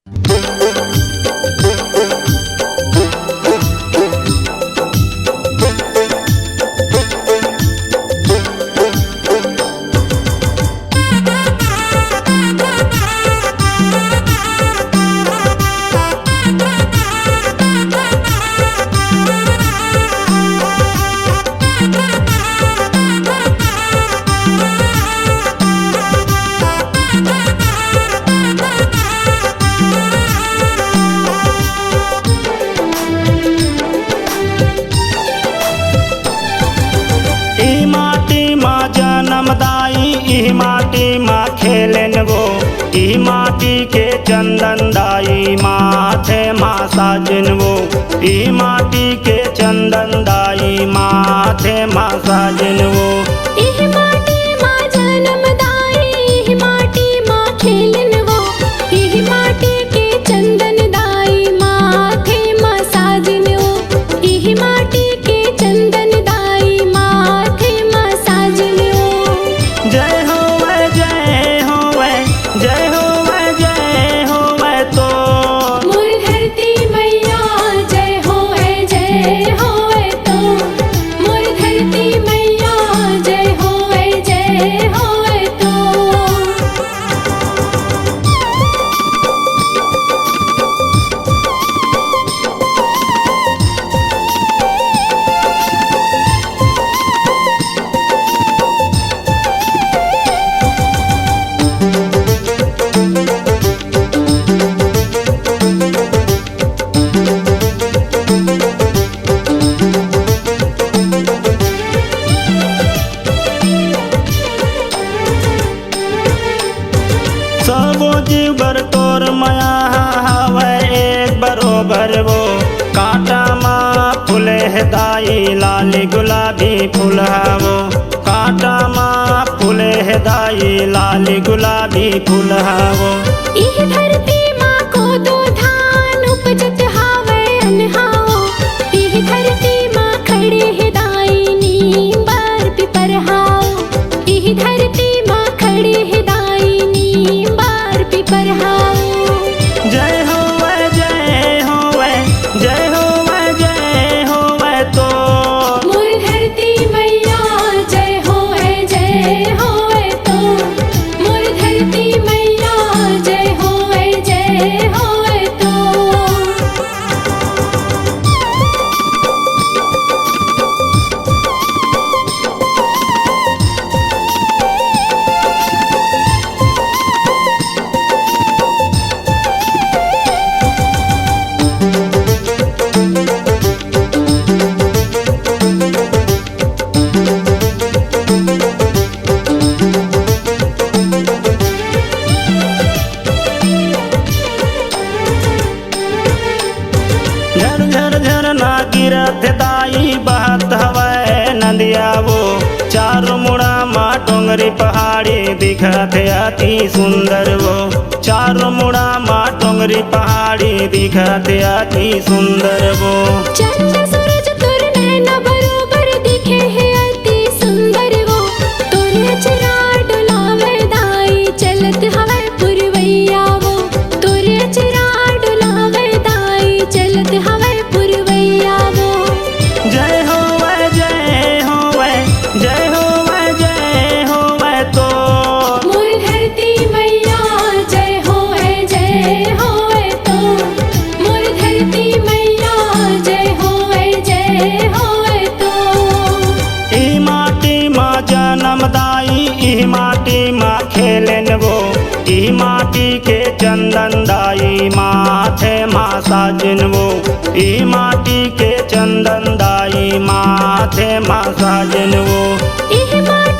ई माटी माँ खेलन वो, ई माटी के चंदन दाई माथे माँ साजन वो, ई माटी के चंदन दाई माथे माँ साजन वो। ई माटी माँ जन्म दाई, ई माटी माँ खेलन वो, ई माटी के चंदन दाई माथे माँ साजन वो, ई माटी के चंदन दाई माथे माँ साजन वो। जय हो वै जय हो वै जय हो वै जय हो वै तो मोर धरती मैया जय हो वै तो, मोर धरती मैया जय हो वै तो। सबो जीव बर तोर माया हवै एक बरोबर वो, कांटा माँ फूले है दाई लाल गुलाबी फूल वो, कांटा माँ फूले है दाई लाल गुलाबी फूल वो। इह धरती माँ को दो धान उपजत हावै अनहाओ, इह धरती माँ खड़े है दाई नीम बर पिपर हाओ, इह धरती माँ खड़े है दाई नीम बर पिपर हाओ। जय हो वै जय हो वै जय हो वै जय हो वै तो मोर धरती मैया जय हो वै तो, मोर धरती मैया जय हो वै तो। झर झर झरना गिरत दाई बहत हवै नदिया वो, चारों मुड़ा माँ डोंगरी पहाड़ी दिखत अति सुंदर वो, चारों मुड़ा माँ डोंगरी पहाड़ी दिखत अति सुंदर वो। चंद्र सूरज तोर नैना बरोबर दिखे है अति सुंदर वो, तोरे अचरा डोलावे दाई चलत हवै पुरवैया वो, तोरे अचरा डोलावे दाई चलत हवै पुरवैया वो। जय हो वै जय हो वै जय हो वै जय हो वै तो मोर धरती मैया जय हो वै तो, मोर धरती मैया जय हो वै तो। ई माटी माँ जन्म दाई, ई माटी माँ खेलन वो, ई माटी के चंदन दाई माथे माँ साजन वो, ई माटी के चंदन दाई माथे माँ साजन वो। इह माटी